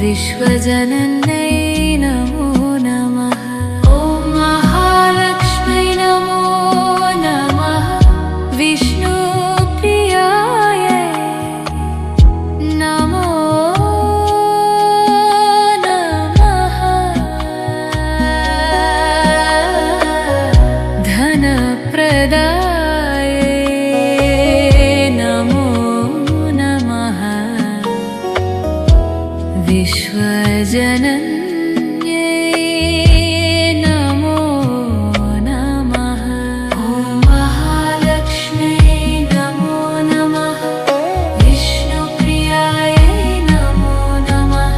विश्वजनन्यै नमो नमः। ॐ महालक्ष्म्यै नमो नमः। विष्णुप्रियायै नमो नमः। धनप्रदायै नमो नमः। विश्वजनन्यै नमो नमः। ॐ महालक्ष्म्यै नमो नमः। विष्णुप्रियायै नमो नमः।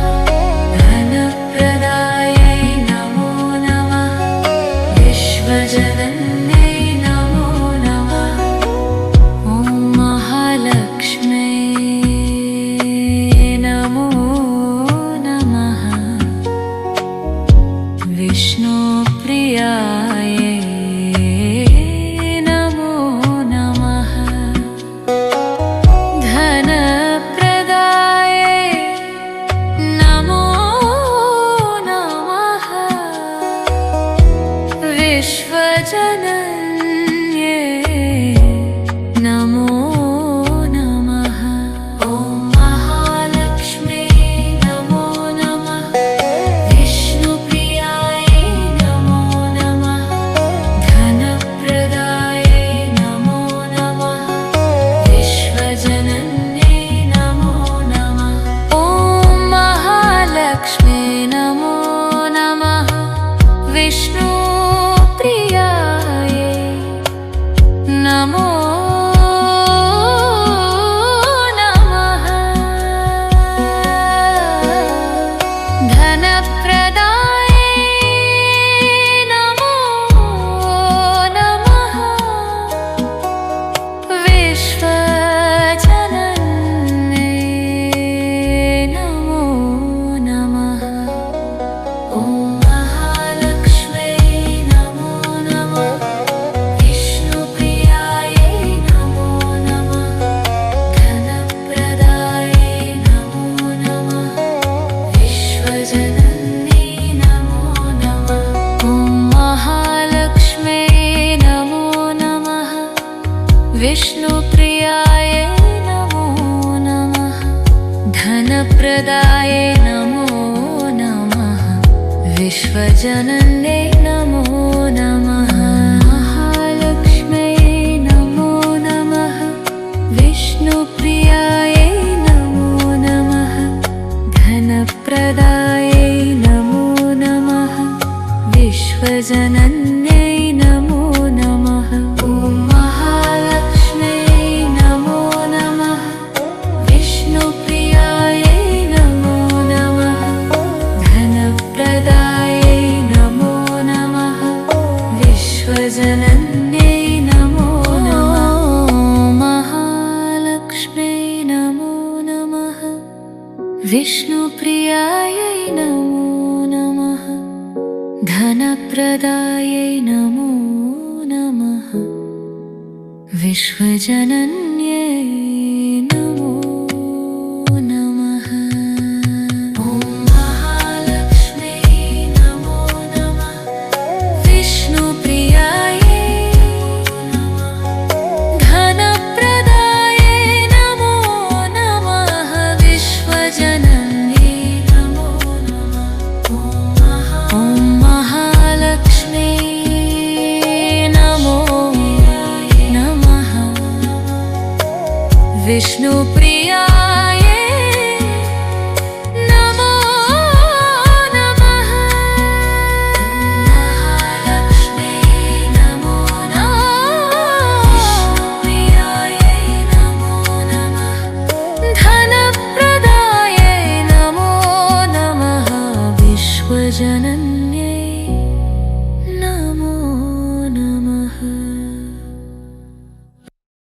धनप्रदायै नमो नमः। विश्वजनन्यै नमो नमः। ॐ महालक्ष्म्यै नमो विष्णुप्रियायै नमो नमः। धनप्रदायै नमो नमः। विश्वजनन्यै नमो नमः। ॐ महालक्ष्म्यै नमो नमः। विष्णुप्रियायै नमो नमः। धनप्रदायै नमो नमः। विश्वजनन्यै नमो नमः। ॐ महालक्ष्म्यै नमो नमः। विष्णुप्रियायै नमो नमः। धनप्रदायै नमो नमः। विश्वजनन्यै नमो नमः। ॐ महालक्ष्म्यै नमो नमः। विष्णुप्रियायै नमो नमः। धनप्रदायै नमो नमः। विश्वजनन्यै नमो नमः। ॐ महालक्ष्म्यै नमो नमः। विष्णुप्रियायै नमो नमः। धनप्रदायै नमो नमः। विश्वजनन्यै नमो नमः। महालक्ष्म्यै नमो नमः। विष्णुप्रियायै नमो नमः। धनप्रदायै नमो नमः। विश्वजनन्यै नमो नमः। ॐ महालक्ष्म्यै नमो नमः। विष्णुप्रियायै नमो नमः। धनप्रदायै नमो नमः। विश्वजनन्यै नमो नमः। महालक्ष्म्यै नमो नमः। विष्णुप्रियायै नमो नमः। धनप्रदायै नमो नमः। विश्वजनन्यै नमो नमः। ॐ महालक्ष्म्यै नमो नमः। विष्णुप्रियायै नमः। धनप्रदायै नमो नमः। विश्वजनन्यै नमो नमः। ॐ महालक्ष्म्यै नमो नमः। विष्णुप्रियायै